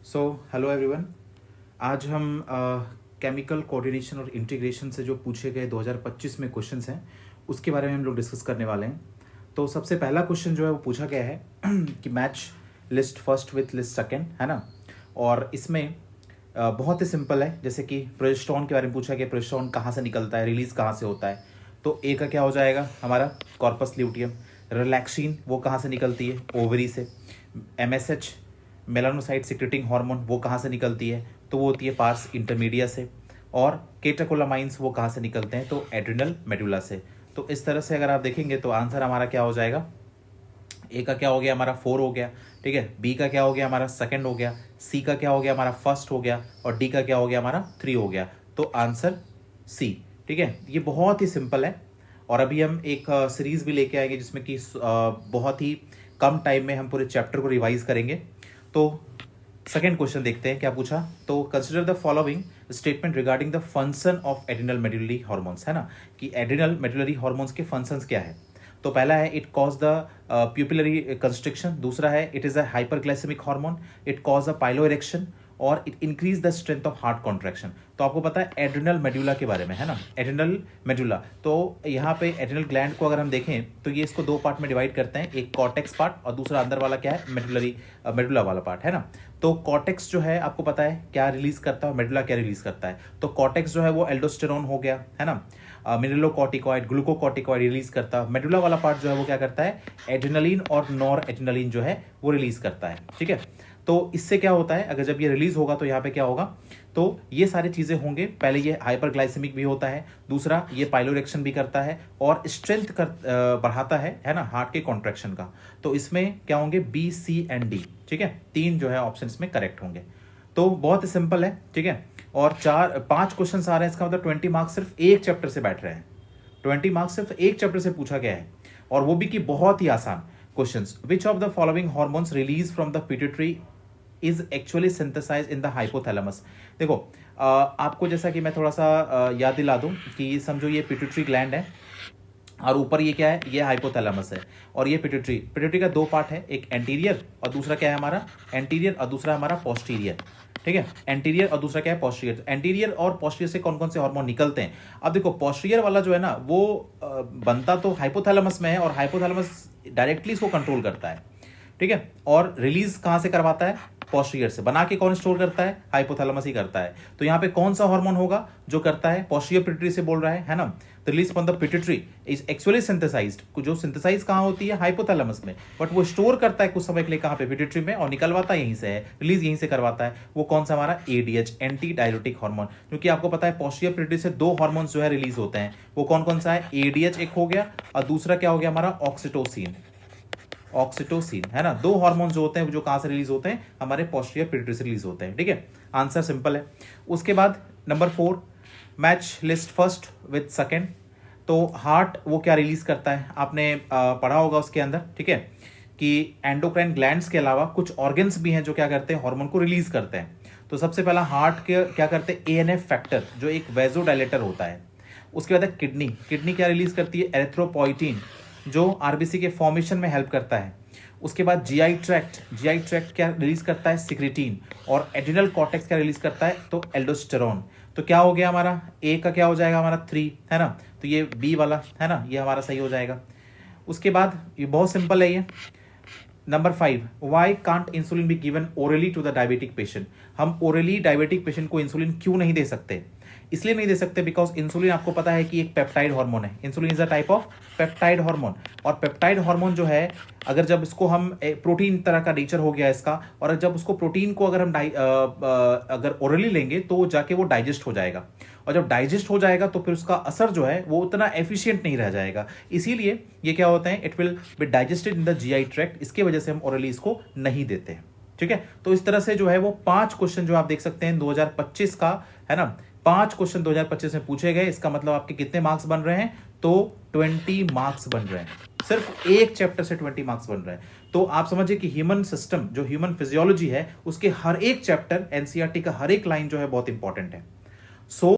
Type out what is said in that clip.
So hello everyone. आज हम chemical coordination और इंटीग्रेशन से जो पूछे गए 2025 में क्वेश्चंस हैं उसके बारे में हम लोग डिस्कस करने वाले हैं। तो सबसे पहला क्वेश्चन जो है वो पूछा गया है कि match list first with list second, है ना। और इसमें बहुत ही सिंपल है, जैसे कि प्रोजेस्टेरोन के बारे में पूछा गया, प्रोजेस्टेरोन कहाँ से निकलता है, रिलीज कहाँ से होता है। तो ए का क्या हो जाएगा हमारा कॉर्पस ल्यूटियम। रिलैक्सिन वो कहाँ से निकलती है, ओवरी से। एमएसएच मेलानोसाइट सिक्रेटिंग हार्मोन वो कहाँ से निकलती है, तो वो होती है पार्स इंटरमीडिया से। और केटाकोलामाइंस वो कहाँ से निकलते हैं, तो एड्रिनल मेडुला से। तो इस तरह से अगर आप देखेंगे तो आंसर हमारा क्या हो जाएगा, ए का क्या हो गया हमारा 4 हो गया, ठीक है। बी का क्या हो गया हमारा सेकंड हो गया, सी का क्या हो गया हमारा फर्स्ट हो गया, और डी का क्या हो गया हमारा 3 हो गया। तो आंसर सी, ठीक है। ये बहुत ही सिंपल है। और अभी हम एक सीरीज भी लेके आएंगे जिसमें कि बहुत ही कम टाइम में हम पूरे चैप्टर को रिवाइज करेंगे। तो सेकेंड क्वेश्चन देखते हैं क्या पूछा। तो consider the following statement regarding the function of adrenal medullary hormones, है ना, कि एड्रिनल मेडुलरी हार्मोन्स के फंक्शंस क्या है। तो पहला है it cause the pupillary constriction, दूसरा है it is a hyperglycaemic hormone, it cause a piloerection, और it increase the strength of heart contraction. तो आपको पता है एड्रिनल मेडुला के बारे में, है ना, एड्रिनल मेडुला। तो यहाँ पे एड्रिनल ग्लैंड को अगर हम देखें तो ये इसको दो पार्ट में डिवाइड करते हैं, एक कॉर्टेक्स पार्ट और दूसरा अंदर वाला क्या है, मेडुलरी मेडुला वाला पार्ट, है ना। तो कॉर्टेक्स जो है आपको पता है क्या रिलीज करता है, मेडुला क्या रिलीज करता है। तो कॉर्टेक्स जो है वो एल्डोस्टेरोन हो गया, है ना, मिनरलोकॉर्टिकॉइड ग्लूकोकॉर्टिकॉइड रिलीज करता है। मेडुला वाला पार्ट जो है वो क्या करता है, एड्रेनलिन और नॉर एड्रेनलिन जो है वो रिलीज करता है, ठीक है। तो इससे क्या होता है, अगर जब ये रिलीज होगा तो यहाँ पे क्या होगा, तो ये सारी चीजें होंगे। पहले ये हाइपरग्लाइसेमिक भी होता है, दूसरा ये पाइलोरेक्शन भी करता है, और स्ट्रेंथ बढ़ाता है ना, हार्ट के कॉन्ट्रैक्शन का। तो इसमें क्या होंगे, बी सी एंड डी, ठीक है। तीन जो है ऑप्शन में करेक्ट होंगे। तो बहुत ही सिंपल है, ठीक है। और 5 क्वेश्चन आ रहे हैं, इसका मतलब 20 मार्क्स सिर्फ एक चैप्टर से बैठ रहे हैं। 20 मार्क्स सिर्फ एक चैप्टर से पूछा गया है, और वो भी कि बहुत ही आसान questions. Which of the following hormones release from the pituitary is actually synthesize in the hypothalamus. देखो आपको जैसा कि मैं थोड़ा सा याद दिला दूं कि समझो ये पिट्यूटरी ग्लैंड है, और ऊपर ये क्या है, ये हाइपोथैलेमस है, और ये पिट्यूटरी। पिट्यूटरी का दो पार्ट है, एक एंटीरियर और दूसरा क्या है हमारा एंटीरियर, और दूसरा हमारा पोस्टीरियर, ठीक है। एंटीरियर और दूसरा क्या है पोस्टीरियर। एंटीरियर और पोस्टीरियर से कौन कौन से हार्मोन निकलते हैं। अब देखो पोस्टीरियर वाला जो है ना वो बनता तो हाइपोथैलेमस में है, और हाइपोथैलेमस डायरेक्टली इसको कंट्रोल करता है, ठीक है। और रिलीज कहां से करवाता है, पोस्टीरियर से। बना के कौन स्टोर करता है, हाइपोथैलेमस ही करता है। तो यहाँ पे कौन सा हार्मोन होगा जो करता है, पोस्टीरियर पिट्यूटरी से बोल रहा है ना। तो release from the pituitary is actually synthesized, जो सिंथेसाइज कहाँ होती है, हाइपोथैलेमस में, बट वो स्टोर करता है कुछ समय के लिए कहाँ पे, पिट्यूटरी में, और निकलवाता यहीं से है, रिलीज यहीं से करवाता है। वो कौन सा हमारा एडीएच, एंटी डायरेटिक हार्मोन। क्योंकि आपको पता है पोस्टीरियर पिट्यूटरी से दो हार्मोन्स जो है रिलीज होते हैं, वो कौन कौन सा है, एडीएच एक हो गया, और दूसरा क्या हो गया हमारा ऑक्सीटोसिन। ऑक्सीटोसिन, है ना। दो हार्मोन जो होते हैं जो कहां से रिलीज होते हैं, हमारे पोस्टीरियर पिट्यूटरी से रिलीज होते हैं, ठीक है। आंसर सिंपल है। उसके बाद number 4, match list first with second. तो हार्ट वो क्या रिलीज करता है, आपने पढ़ा होगा उसके अंदर, ठीक है, कि एंडोक्राइन ग्लैंड्स के अलावा कुछ ऑर्गन्स भी हैं जो क्या करते हैं, हार्मोन को रिलीज करते हैं। तो सबसे पहला हार्ट के क्या करते हैं, एएनएफ फैक्टर जो एक वेजोडाइलेटर होता है। उसके बाद किडनी, किडनी क्या रिलीज करती है, एरिथ्रोपोइटिन जो आरबीसी के फॉर्मेशन में हेल्प करता है। उसके बाद जीआई ट्रैक्ट, जीआई ट्रैक्ट क्या रिलीज करता है, सिक्रेटिन। और एड्रिनल कॉर्टेक्स क्या रिलीज करता है, तो एल्डोस्टेरोन। तो क्या हो गया हमारा, ए का क्या हो जाएगा हमारा 3, है ना। तो ये बी वाला है ना, ये हमारा सही हो जाएगा। उसके बाद ये बहुत सिंपल है ये number 5, why can't insulin be given orally to the diabetic patient. हम ओरली डायबिटिक पेशेंट को इंसुलिन क्यों नहीं दे सकते, इसलिए नहीं दे सकते बिकॉज इंसुलिन आपको पता है कि एक पेप्टाइड हार्मोन है। Insulin is a type of peptide hormone, और पेप्टाइड हार्मोन जो है अगर जब इसको हम प्रोटीन तरह का नेचर हो गया इसका, और जब उसको प्रोटीन को अगर हम अगर ओरली लेंगे तो जाके वो डाइजेस्ट हो जाएगा, और जब डाइजेस्ट हो जाएगा तो फिर उसका असर जो है वो उतना एफिशिएंट नहीं रह जाएगा। इसीलिए ये क्या होता है, it will be digested in the GI tract, इसके वजह से हम ओरली इसको नहीं देते हैं, ठीक है। तो इस तरह से जो है वो 5 क्वेश्चन जो आप देख सकते हैं 2025 का, है ना, 5 क्वेश्चन 2025 में पूछे गए। इसका मतलब आपके कितने मार्क्स बन रहे हैं, तो 20 मार्क्स बन रहे हैं। सिर्फ एक चैप्टर से 20 मार्क्स बन रहे हैं। तो आप समझिए कि ह्यूमन सिस्टम जो ह्यूमन फिजियोलॉजी है उसके हर एक चैप्टर, एनसीईआरटी का हर एक लाइन जो है बहुत इंपॉर्टेंट है। सो